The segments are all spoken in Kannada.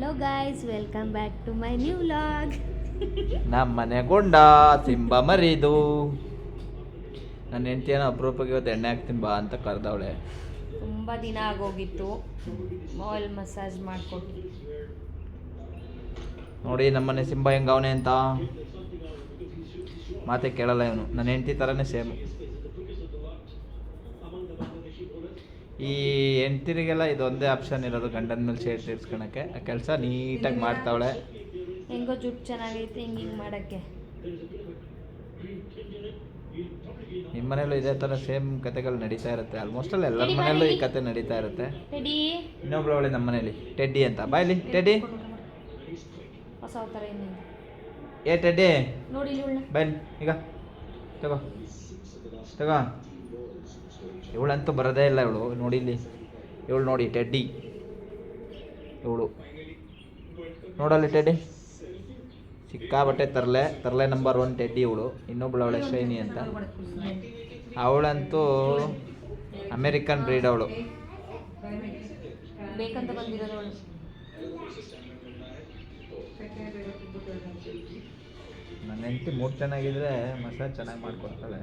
Hello guys, welcome back to my new vlog. ನಮ್ಮ ಮನೆ ಗುಂಡ ಸಿಂಬ ಮರಿದು ನನ್ನ ಹೆಂಡತಿಯನ್ನ ಅಪರೂಪಕ್ಕೆ ಇವತ್ತು ಎಣ್ಣೆ ಹಾಕ್ತೀನಿ ಬಾ ಅಂತ ಕರೆದವಳೆ. ತುಂಬ ದಿನ ಆಗೋಗಿತ್ತು, ಆಯಿಲ್ ಮಸಾಜ್ ಮಾಡಿಕೊಟ್ಟು. ನೋಡಿ ನಮ್ಮನೆ ಸಿಂಬ ಹೆಂಗವನೆ ಅಂತ ಮಾತೆ ಕೇಳಲ್ಲ ಇವನು. ನನ್ನ ಹೆಂಡತಿ ಥರನೇ ಸೇಮ್. ಈ ಹೆಂಡ್ತಿರಿಗೆಲ್ಲ ಇದೊಂದೇ ಆಪ್ಷನ್ ಇರೋದು, ಗಂಡನ ಮೇಲೆ ಶೇರ್ ತೀರ್ಸ್ಕೊಳಕ್ಕೆ. ಆ ಕೆಲಸ ನೀಟಾಗಿ ಮಾಡ್ತಾವಳೆ. ಹೆಂಗೋ ಜುಟ್ಟು ಚೆನ್ನಾಗೈತೆ, ಹಿಂಗೆ ಮಾಡೋಕ್ಕೆ. ನಿಮ್ಮ ಮನೇಲೂ ಇದೇ ಥರ ಸೇಮ್ ಕತೆಗಳು ನಡೀತಾ ಇರುತ್ತೆ. ಆಲ್ಮೋಸ್ಟ್ ಅಲ್ಲಿ ಎಲ್ಲರ ಮನೆಯಲ್ಲೂ ಈ ಕತೆ ನಡೀತಾ ಇರುತ್ತೆ. ಇನ್ನೊಬ್ಳು ಅವಳೆ ನಮ್ಮ ಮನೇಲಿ ಟೆಡ್ಡಿ ಅಂತ. ಬಾಯ್ಲಿ ಟೆಡ್ಡಿ, ಹೊಸ ಥರ ಏನಿದೆ ಏ ಟೆಡ್ಡಿ ನೋಡಿ ಬಾಯ್ಲಿ ಈಗ ತಗೋ ತಗೋ. ಇವಳಂತೂ ಬರೋದೇ ಇಲ್ಲ ಇವಳು. ನೋಡಿ ಇಲ್ಲಿ ಇವಳು ನೋಡಿ ಟೆಡ್ಡಿ, ಇವಳು ನೋಡಲ್ಲಿ ಟೆಡ್ಡಿ ಸಿಕ್ಕಾಬಟ್ಟೆ ತರಲೆ ನಂಬರ್ 1 ಟೆಡ್ಡಿ ಇವಳು. ಇನ್ನೊಬ್ಳು ಅವಳೆ ಶೈನಿ ಅಂತ. ಅವಳಂತೂ ಅಮೇರಿಕನ್ ಬ್ರೀಡ್ ಅವಳು. ಬೇಕಂತ ಬಂದಿರೋದು ಅವಳು. ನನ್ನ ಹೆಂಡತಿ ಮೂಡ್ ಚೆನ್ನಾಗಿದ್ರೆ ಮಸಾಜ್ ಚೆನ್ನಾಗಿ ಮಾಡ್ಕೊಡ್ತಾಳೆ.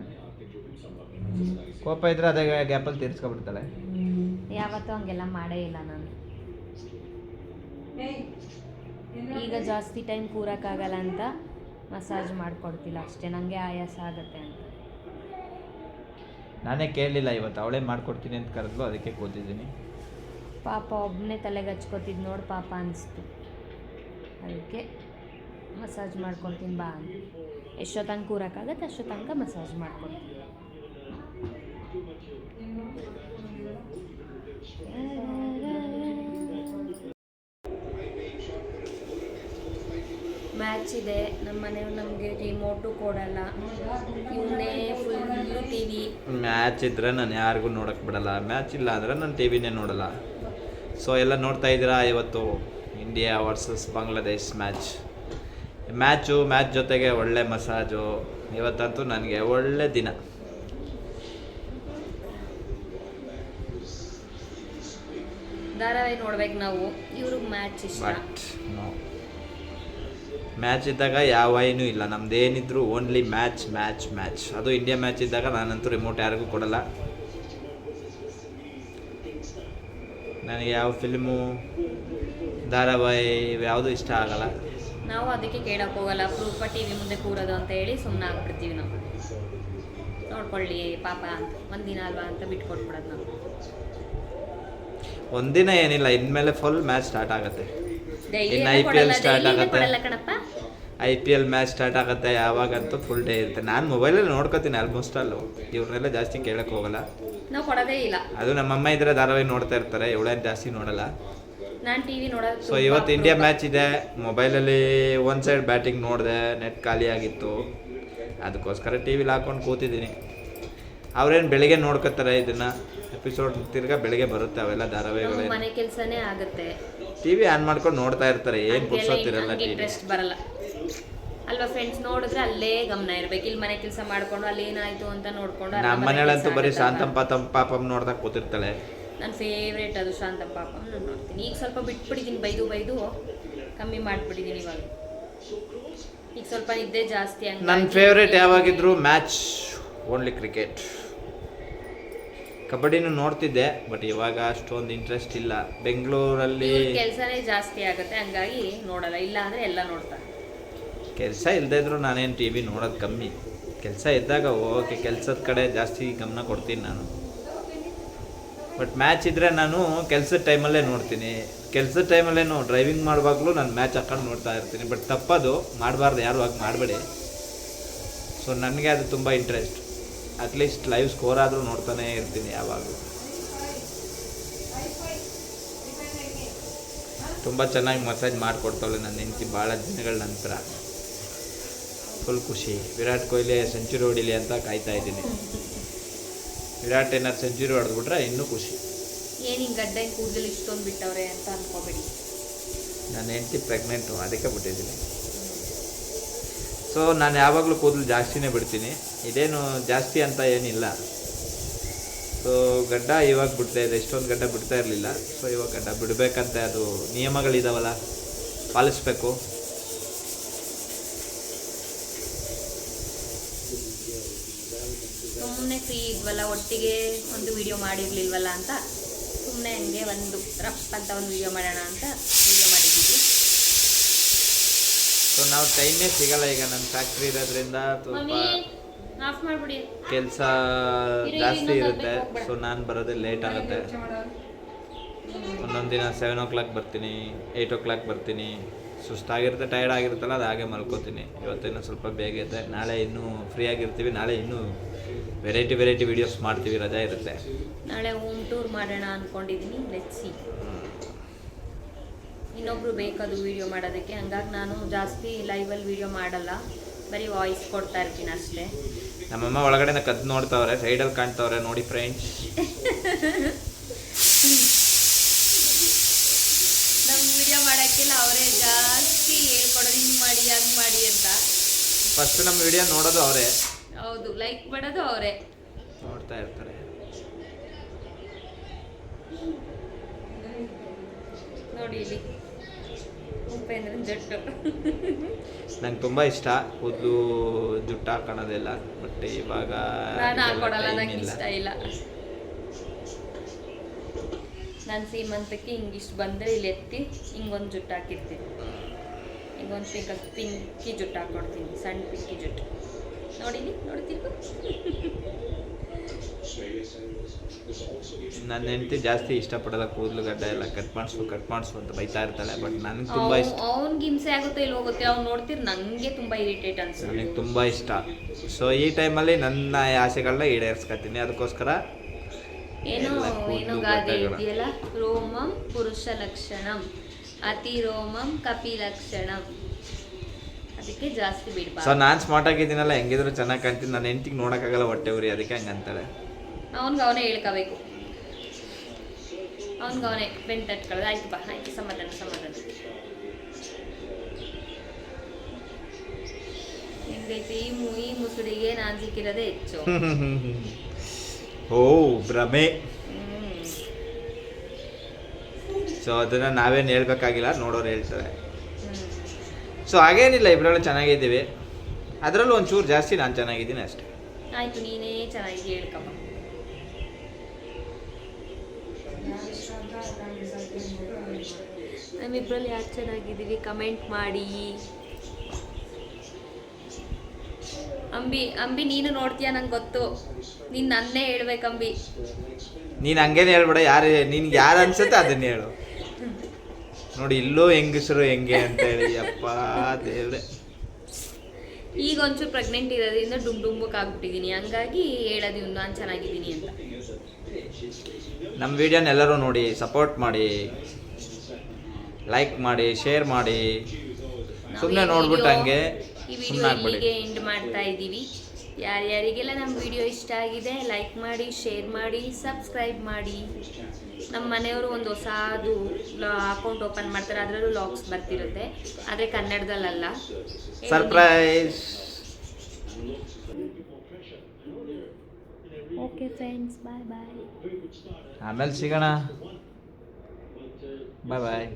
ಕೋಪ ಇದ್ರೆ ಅದೇ ಗ್ಯಾಪಲ್ಲಿ ತೀರ್ಸ್ಕೊಬಿಡ್ತಾಳೆ. ಯಾವತ್ತೂ ಹಂಗೆಲ್ಲ ಮಾಡೇ ಇಲ್ಲ ನಾನು. ಈಗ ಜಾಸ್ತಿ ಟೈಮ್ ಕೂರಕ್ಕಾಗಲ್ಲ ಅಂತ ಮಸಾಜ್ ಮಾಡಿಕೊಡ್ತಿಲ್ಲ ಅಷ್ಟೇ, ನನಗೆ ಆಯಾಸ ಆಗುತ್ತೆ ಅಂತ. ನಾನೇ ಕೇಳಲಿಲ್ಲ, ಇವತ್ತು ಅವಳೇ ಮಾಡ್ಕೊಡ್ತೀನಿ ಅಂತ ಕರೆದ್ಲು, ಅದಕ್ಕೆ ಕೂತಿದ್ದೀನಿ. ಪಾಪ ಒಬ್ಬನೇ ತಲೆಗೆ ಹಚ್ಕೋತಿದ್ದು ನೋಡಿ ಪಾಪ ಅನಿಸ್ತು, ಅದಕ್ಕೆ ಮಸಾಜ್ ಮಾಡ್ಕೊಡ್ತೀನಿ ಬಾ ಅಂತ. ಎಷ್ಟೋ ತನಕ ಕೂರಕ್ಕಾಗತ್ತೆ ಅಷ್ಟೋ ತನಕ ಮಸಾಜ್ ಮಾಡ್ಕೊಡ್ತೀನಿ. ಮ್ಯಾಚ್ ಇದೆ, ನಮ್ಮ ಮನೆಯವ್ರು ನಮಗೆ ರಿಮೋಟು ಕೊಡಲ್ಲ, ಇವನ್ನೇ ಫುಲ್ಲು ಟಿ ವಿ. ಮ್ಯಾಚ್ ಇದ್ರೆ ನಾನು ಯಾರಿಗೂ ನೋಡೋಕ್ಕೆ ಬಿಡಲ್ಲ, ಮ್ಯಾಚ್ ಇಲ್ಲ ಅಂದರೆ ನಾನು ಟಿ ವಿನೇ ನೋಡಲ್ಲ. ಸೊ ಎಲ್ಲ ನೋಡ್ತಾ ಇದ್ದೀರಾ, ಇವತ್ತು ಇಂಡಿಯಾ ವರ್ಸಸ್ ಬಾಂಗ್ಲಾದೇಶ್ ಮ್ಯಾಚ್ ಜೊತೆಗೆ ಒಳ್ಳೆ ಮಸಾಜು. ಇವತ್ತಂತೂ ನನಗೆ ಒಳ್ಳೆ ದಿನ. ಧಾರಾವಾಹಿ ನೋಡ್ಬೇಕು ನಾವು, ಇವ್ರಿಗೆ ಮ್ಯಾಚ್ ಇಷ್ಟ. ಬಟ್ ನೋ, ಮ್ಯಾಚ್ ಇದ್ದಾಗ ಯಾವ ಏನೂ ಇಲ್ಲ, ನಮ್ದೇನಿದ್ರು ಓನ್ಲಿ ಮ್ಯಾಚ್. ಅದು ಇಂಡಿಯಾ ಮ್ಯಾಚ್ ಇದ್ದಾಗ ನಾನಂತೂ ರಿಮೋಟ್ ಯಾರಿಗೂ ಕೊಡಲ್ಲ. ನನಗೆ ಯಾವ ಫಿಲ್ಮು ಧಾರಾವಾಹಿ ಯಾವುದೂ ಇಷ್ಟ ಆಗಲ್ಲ. ನಾವು ಅದಕ್ಕೆ ಕೇಳಕ್ಕೆ ಹೋಗಲ್ಲ, ಅಪರೂಪ ಟಿ ವಿ ಮುಂದೆ ಕೂರೋದು ಅಂತ ಹೇಳಿ ಸುಮ್ಮನೆ ಆಗ್ಬಿಡ್ತೀವಿ ನಾವು. ನೋಡ್ಕೊಳ್ಳಿ ಪಾಪ ಅಂತ, ಒಂದಿನ ಅಲ್ವಾ ಅಂತ ಬಿಟ್ಕೊಟ್ಬಿಡೋದು ನಾವು. ಒಂದಿನ ಏನಿಲ್ಲ, ಇನ್ಮೇಲೆ ಫುಲ್ ಮ್ಯಾಚ್ ಸ್ಟಾರ್ಟ್ ಆಗುತ್ತೆ. ಇನ್ನು IPL ಸ್ಟಾರ್ಟ್ ಆಗುತ್ತೆ, IPL ಮ್ಯಾಚ್ ಸ್ಟಾರ್ಟ್ ಆಗುತ್ತೆ. ಯಾವಾಗಂತೂ ಫುಲ್ ಡೇ ಇರುತ್ತೆ. ನಾನು ಮೊಬೈಲಲ್ಲಿ ನೋಡ್ಕೋತೀನಿ ಆಲ್ಮೋಸ್ಟ್ ಅಲ್ಲೂ, ಇವ್ರನ್ನೆಲ್ಲ ಜಾಸ್ತಿ ಕೇಳಕ್ಕೆ ಹೋಗಲ್ಲ. ನಾವು ಕೊಡೋದೇ ಇಲ್ಲ. ಅದು ನಮ್ಮಮ್ಮ ಇದ್ರೆ ಧಾರಾವಾಹಿ ನೋಡ್ತಾ ಇರ್ತಾರೆ, ಇವಳೇನು ಜಾಸ್ತಿ ನೋಡಲ್ಲ. ನಾನು ಟಿ ವಿ ನೋಡೋದು. ಸೊ ಇವತ್ತು ಇಂಡಿಯಾ ಮ್ಯಾಚ್ ಇದೆ, ಮೊಬೈಲಲ್ಲಿ ಒನ್ ಸೈಡ್ ಬ್ಯಾಟಿಂಗ್ ನೋಡಿದೆ, ನೆಟ್ ಖಾಲಿ ಆಗಿತ್ತು, ಅದಕ್ಕೋಸ್ಕರ ಟಿ ವಿಲಿ ಹಾಕ್ಕೊಂಡು ಕೂತಿದ್ದೀನಿ. ಅವ್ರೇನು ಬೆಳಿಗ್ಗೆ ನೋಡ್ಕೋತಾರೆ ಇದನ್ನು, ಎಪಿಸೋಡ್ ತಿರ್ಗಾ ಬೆಳಿಗ್ಗೆ ಬರುತ್ತೆ ಅವೆಲ್ಲ ಧಾರಾವಾಹಿಗಳು. ಮನೆ ಕೆಲಸನೇ ಆಗುತ್ತೆ, ಟಿ ವಿ ಆನ್ ಮಾಡ್ಕೊಂಡು ನೋಡ್ತಾ ಇರ್ತಾರೆ, ಏನು ಪುರ್ಸೋತಿರಲ್ಲ. ಟಿ ವಿ ಇಂಟ್ರೆಸ್ಟ್ ಬರಲ್ಲ ಅಲ್ವಾ ಫ್ರೆಂಡ್ಸ್, ನೋಡಿದ್ರೆ ಅಲ್ಲೇ ಗಮನ ಇರ್ಬೇಕು. ಇಲ್ಲಿ ಮನೆ ಕೆಲಸ ಮಾಡ್ಕೊಂಡು ಅಲ್ಲಿ ಏನಾಯ್ತು ಅಂತ ನೋಡ್ಕೊಂಡು. ನಮ್ಮ ಮನೇಲಂತೂ ಬರೀ ಶಾಂತಂ ಪಾಪಂ ನೋಡ್ದಾಗ ಕೂತಿರ್ತಾಳೆ. ನನ್ನ ಫೇವ್ರೇಟ್ ಅದು ಶಾಂತಂ ಪಾಪಂ, ನಾನು ನೋಡ್ತೀನಿ. ಈಗ ಸ್ವಲ್ಪ ಬಿಟ್ಬಿಟ್ಟಿದ್ದೀನಿ, ಬೈದು ಕಮ್ಮಿ ಮಾಡಿಬಿಟ್ಟಿದ್ದೀನಿ ಇವಾಗ. ಈಗ ಸ್ವಲ್ಪ ನಿದ್ದೆ ಜಾಸ್ತಿ. ನನ್ನ ಫೇವ್ರೇಟ್ ಯಾವಾಗಿದ್ರು ಮ್ಯಾಚ್ ಓನ್ಲಿ ಕ್ರಿಕೆಟ್. ಕಬಡ್ಡಿನೂ ನೋಡ್ತಿದ್ದೆ, ಬಟ್ ಇವಾಗ ಅಷ್ಟೊಂದು ಇಂಟ್ರೆಸ್ಟ್ ಇಲ್ಲ. ಬೆಂಗಳೂರಲ್ಲಿ ಕೆಲಸನೇ ಜಾಸ್ತಿ ಆಗುತ್ತೆ, ಹಂಗಾಗಿ ನೋಡಲ್ಲ. ಇಲ್ಲ ಅಂದರೆ ಎಲ್ಲ ನೋಡ್ತಾರೆ. ಕೆಲಸ ಇಲ್ಲದೇ ಇದ್ರೂ ನಾನೇನು ಟಿ ವಿ ನೋಡೋದು ಕಮ್ಮಿ. ಕೆಲಸ ಇದ್ದಾಗ ಓಕೆ, ಕೆಲಸದ ಕಡೆ ಜಾಸ್ತಿ ಗಮನ ಕೊಡ್ತೀನಿ ನಾನು. ಬಟ್ ಮ್ಯಾಚ್ ಇದ್ದರೆ ನಾನು ಕೆಲಸದ ಟೈಮಲ್ಲೇ ನೋಡ್ತೀನಿ. ಕೆಲಸದ ಟೈಮಲ್ಲೇನು ಡ್ರೈವಿಂಗ್ ಮಾಡುವಾಗಲೂ ನಾನು ಮ್ಯಾಚ್ ಹಾಕೊಂಡು ನೋಡ್ತಾ ಇರ್ತೀನಿ. ಬಟ್ ತಪ್ಪದು, ಮಾಡಬಾರ್ದು, ಯಾರು ಹಾಗೆ ಮಾಡಬೇಡಿ. ಸೊ ನನಗೆ ಅದು ತುಂಬ ಇಂಟ್ರೆಸ್ಟ್. ಅಟ್ಲೀಸ್ಟ್ ಲೈವ್ ಸ್ಕೋರ್ ಆದರೂ ನೋಡ್ತಾನೇ ಇರ್ತೀನಿ ಯಾವಾಗಲೂ. ತುಂಬ ಚೆನ್ನಾಗಿ ಮಸಾಜ್ ಮಾಡಿಕೊಡ್ತಾಳೆ ನನ್ನ ಹೆಂಡತಿ ಭಾಳ ದಿನಗಳ ನಂತರ. ಫುಲ್ ಖುಷಿ. ವಿರಾಟ್ ಕೊಹ್ಲಿ ಸೆಂಚುರಿ ಹೊಡಿಲಿ ಅಂತ ಕಾಯ್ತಾ ಇದ್ದೀನಿ. ವಿರಾಟ್ ಏನಾದ್ರು ಸೆಂಚುರಿ ಹೊಡೆದ್ಬಿಟ್ರೆ ಇನ್ನೂ ಖುಷಿ. ಏನು ಹಿಂಗೆ ಗಡ್ಡ ಕೂದಲು ಇಷ್ಟೊಂದು ಬಿಟ್ಟವ್ರೆ ಅಂತ ಅನ್ಕೋಬೇಡಿ. ನನ್ನ ಹೆಂಡತಿ ಪ್ರೆಗ್ನೆಂಟು, ಅದಕ್ಕೆ ಬಿಟ್ಟಿದ್ದೀನಿ. ಸೊ ನಾನು ಯಾವಾಗಲೂ ಕೂದಲು ಜಾಸ್ತಿನೇ ಬಿಡ್ತೀನಿ, ಇದೇನು ಜಾಸ್ತಿ ಅಂತ ಏನಿಲ್ಲ. ಸೊ ಗಡ್ಡ ಇವಾಗ ಬಿಡ್ತಾ ಇದೆ, ಇಷ್ಟೊಂದು ಗಡ್ಡ ಬಿಡ್ತಾ ಇರಲಿಲ್ಲ. ಸೊ ಇವಾಗ ಗಡ್ಡ ಬಿಡಬೇಕಂತ ಅದು ನಿಯಮಗಳಿದಾವಲ್ಲ, ಪಾಲಿಸ್ಬೇಕು. ಸುಮ್ಮನೆ ಫ್ರೀ ಇದ್ವಲ್ಲ, ಒಟ್ಟಿಗೆ ಒಂದು ವಿಡಿಯೋ ಮಾಡಿರಲಿಲ್ವಲ್ಲ ಅಂತ ಸುಮ್ಮನೆ ಹಂಗೆ ಒಂದು ರಫ್ ಅಂತ ಒಂದು ವಿಡಿಯೋ ಮಾಡೋಣ ಅಂತ ವಿಡಿಯೋ ಮಾಡಿದ್ದೀವಿ. ಸೊ ನಾವು ಟೈಮೇ ಸಿಗಲ್ಲ ಈಗ, ನನ್ನ ಫ್ಯಾಕ್ಟ್ರಿ ಇರೋದ್ರಿಂದ ಸ್ವಲ್ಪ ಆಫ್ ಮಾಡಿಬಿಡಿ, ಕೆಲಸ ಜಾಸ್ತಿ ಇರುತ್ತೆ. ಸೊ ನಾನು ಬರೋದೇ ಲೇಟ್ ಆಗುತ್ತೆ. ಒಂದೊಂದು ದಿನ 7 o'clock ಬರ್ತೀನಿ, 8 o'clock ಬರ್ತೀನಿ. ಸುಸ್ತಾಗಿರುತ್ತೆ, ಟಯರ್ಡ್ ಆಗಿರುತ್ತಲ್ಲ, ಅದು ಹಾಗೆ ಮಲ್ಕೋತೀನಿ. ಇವತ್ತೇನೋ ಸ್ವಲ್ಪ ಬೇಗ ಇದೆ, ನಾಳೆ ಇನ್ನೂ ಫ್ರೀ ಆಗಿರ್ತೀವಿ. ನಾಳೆ ಇನ್ನೂ ವೆರೈಟಿ ವೀಡಿಯೋಸ್ ಮಾಡ್ತೀವಿ, ರಜಾ ಇರುತ್ತೆ. ನಾಳೆ ಹೋಮ್ ಟೂರ್ ಮಾಡೋಣ ಅಂದ್ಕೊಂಡಿದ್ದೀನಿ. Let's see. ಇನ್ನೊಬ್ರು ಬೇಕದು ವಿಡಿಯೋ ಮಾಡೋದಕ್ಕೆ, ಹಂಗಾಗಿ ನಾನು ಜಾಸ್ತಿ ಲೈವಲ್ಲಿ ವಿಡಿಯೋ ಮಾಡಲ್ಲ, ಬರೀ ವಾಯ್ಸ್ ಕೊಡ್ತಾ ಇರ್ತೀನಿ ಅಷ್ಟೇ. ನಮ್ಮಮ್ಮ ಒಳಗಡೆ ಕದ್ದು ನೋಡ್ತಾವ್ರೆ, ಸೈಡಲ್ಲಿ ಕಾಣ್ತಾವ್ರೆ, ನೋಡಿ ಫ್ರೆಂಡ್ಸ್. ನಮ್ಮ ವಿಡಿಯೋ ಮಾಡೋಕ್ಕೆಲ್ಲ ಅವರೇ ಜಾಸ್ತಿ ಹೇಳ್ಕೊಡೋದು, ಹಿಂಗೆ ಮಾಡಿ ಹಂಗೆ ಮಾಡಿ ಅಂತ. ಫಸ್ಟ್ ನಮ್ಮ ವಿಡಿಯೋ ನೋಡೋದು ಅವರೇ. ಹೌದು, ಲೈಕ್ ಮಾಡೋದು ಅವರೇ, ನೋಡ್ತಾ ಇರ್ತಾರೆ. ನೋಡಿ ಇಲ್ಲಿ ಉಪೇಂದ್ರನ್ ಜುಟ್ಟು. ನಂಗೆ ತುಂಬ ಇಷ್ಟ ಕೂದಲು ಜುಟ್ಟು ಹಾಕೋಣದೆಲ್ಲ, ಬಟ್ ಇವಾಗ ನಾನು ಹಾಕೊಡಲ್ಲ, time ನಂಗೆ ಇಲ್ಲ. ಇಷ್ಟ ಇಲ್ಲ. ನಾನು ಸೀಮಂತಕ್ಕೆ ಹಿಂಗಿಷ್ಟು ಬಂದರೆ ಇಲ್ಲಿ ಎತ್ತಿ ಹಿಂಗೊಂದು ಜುಟ್ಟು ಹಾಕಿರ್ತೀನಿ, ಹಿಂಗೊಂದು ಪಿಂಕಿ ಜುಟ್ಟು ಹಾಕ್ಕೊಡ್ತೀನಿ, ಸಣ್ಣ ಪಿಂಕಿ ಜುಟ್ಟು. ನೋಡಿಲಿ, ನೋಡ್ತೀವಿ. ನನ್ನ ಹೆಂಡತಿ ಜಾಸ್ತಿ ಇಷ್ಟಪಡಲ್ಲ ಕೂದಲು ಗಡ್ಡ ಎಲ್ಲ ಕಟ್ ಮಾಡಿಸು ಅಂತ ಬೈತಾ ಇರ್ತಾಳೆ. ಬಟ್ ನನಗೆ ತುಂಬ ಇಷ್ಟ. ಅವ್ನಿಗೆ ಹಿಂಸೆ ಆಗುತ್ತೆ ಇಲ್ಲಿ ಹೋಗುತ್ತೆ, ಅವ್ನು ನೋಡ್ತೀರಿ ನನಗೆ ತುಂಬ ಇರಿಟೇಟ್ ಅನ್ಸುತ್ತೆ. ನನಗೆ ತುಂಬ ಇಷ್ಟ. ಸೊ ಈ ಟೈಮಲ್ಲಿ ನನ್ನ ಆಸೆಗಳನ್ನ ಈಡೇರಿಸ್ಕೊತೀನಿ. ಅದಕ್ಕೋಸ್ಕರ ಏನೋ ಗಾದೆ ಇದೆಯಲ್ಲ, ರೋಮಂ ಪುರುಷ ಲಕ್ಷಣಂ ಅತಿ ರೋಮಂ ಕಪಿ ಲಕ್ಷಣಂ, ಅದಕ್ಕೆ ಜಾಸ್ತಿ ಬಿಡಬಾರ್ದು. ಸೊ ನಾನು ಸ್ಮಾರ್ಟ್ ಆಗಿದ್ದೀನಲ್ಲ, ಹೆಂಗಿದ್ರು ಚೆನ್ನಾಗಿ ಕಾಣ್ತೀನಿ. ನನ್ನ ಹೆಂಡತಿಗೆ ನೋಡೋಕ್ಕಾಗಲ್ಲ ಹೊಟ್ಟೆ ಉರಿ, ಅದಕ್ಕೆ ಹಂಗಂತಾಳೆ. ಅವ್ನಿಗೆ ಅವನೇ ಹೇಳ್ಕೋಬೇಕು, ಅವ್ನಿಗೆ ಅವನೇ ಬೆಂಟ್ ತಟ್ಕೊಳ್ಳೋದು. ಆಯ್ತು ಬಾ, ಆಯ್ತು, ಸಮಾಧಾನ. ಹೆಂಗೈತಿ ಈ ಮುಸುಡಿಗೆ ನಾನು ಸಿಕ್ಕಿರೋದೇ ಹೆಚ್ಚು. ಓ ಭ್ರಮೆ. ಸೊ ಅದನ್ನು ನಾವೇನು ಹೇಳ್ಬೇಕಾಗಿಲ್ಲ, ನೋಡೋರು ಹೇಳ್ತಾರೆ. ಸೊ ಹಾಗೇನಿಲ್ಲ, ಇಬ್ಬರಲ್ಲೂ ಚೆನ್ನಾಗಿದ್ದೀವಿ. ಅದರಲ್ಲೂ ಒಂಚೂರು ಜಾಸ್ತಿ ನಾನು ಚೆನ್ನಾಗಿದ್ದೀನಿ ಅಷ್ಟೇ. ಆಯಿತು, ನೀನೇ ಚೆನ್ನಾಗಿ ಹೇಳ್ಕಪ್ಪ. ನಮ್ಮಿಬ್ಬರಲ್ಲಿ ಯಾರು ಚೆನ್ನಾಗಿದ್ದೀವಿ ಕಮೆಂಟ್ ಮಾಡಿ. ಅಂಬಿ ನೀನು ನೋಡ್ತೀಯ, ನಂಗೆ ಗೊತ್ತು. ನೀನು ನನ್ನೇ ಹೇಳ್ಬೇಕು ಅಂಬಿ. ನೀನು ಹಂಗೇನೆ ಹೇಳ್ಬೇಡ, ನಿನ್ಗೆ ಯಾರು ಅನ್ಸುತ್ತೆ ಅದನ್ನ ಹೇಳು. ನೋಡಿ ಇಲ್ಲೂ ಹೆಂಗಸರು ಹೆಂಗೆ ಅಂತ ಹೇಳಿ, ಅಪ್ಪ ದೇವ್ರೆ. ಈಗ ಒಂಚೂರು ಪ್ರೆಗ್ನೆಂಟ್ ಇರೋದ್ರಿಂದ ಡುಂಬಕ್ಕೆ ಆಗ್ಬಿಟ್ಟಿದ್ದೀನಿ, ಹಂಗಾಗಿ ಹೇಳೋದು ನಾನು ಚೆನ್ನಾಗಿದ್ದೀನಿ ಅಂತ. ನಮ್ಮ ವಿಡಿಯೋನ ಎಲ್ಲರೂ ನೋಡಿ, ಸಪೋರ್ಟ್ ಮಾಡಿ, ಲೈಕ್ ಮಾಡಿ, ಶೇರ್ ಮಾಡಿ. ಸುಮ್ಮನೆ ನೋಡ್ಬಿಟ್ಟು ಹಂಗೆ ಈ ವಿಡಿಯೋ ಇಲ್ಲಿಗೆ ಎಂಡ್ ಮಾಡ್ತಾ ಇದ್ದೀವಿ. ಯಾರ್ಯಾರಿಗೆಲ್ಲ ನಮ್ಮ ವಿಡಿಯೋ ಇಷ್ಟ ಆಗಿದೆ ಲೈಕ್ ಮಾಡಿ, ಶೇರ್ ಮಾಡಿ, ಸಬ್ಸ್ಕ್ರೈಬ್ ಮಾಡಿ. ನಮ್ಮ ಮನೆಯವರು ಒಂದು ಹೊಸದು ಅಕೌಂಟ್ ಓಪನ್ ಮಾಡ್ತಾರೆ, ಅದರಲ್ಲೂ ಲಾಗ್ಸ್ ಬರ್ತಿರುತ್ತೆ, ಆದರೆ ಕನ್ನಡದಲ್ಲ. ಸರ್ಪ್ರೈಸ್. ಓಕೆ ಫ್ರೆಂಡ್ಸ್, ಬಾಯ್. ಆಮೇಲೆ ಸಿಗೋಣ. ಬಾಯ್.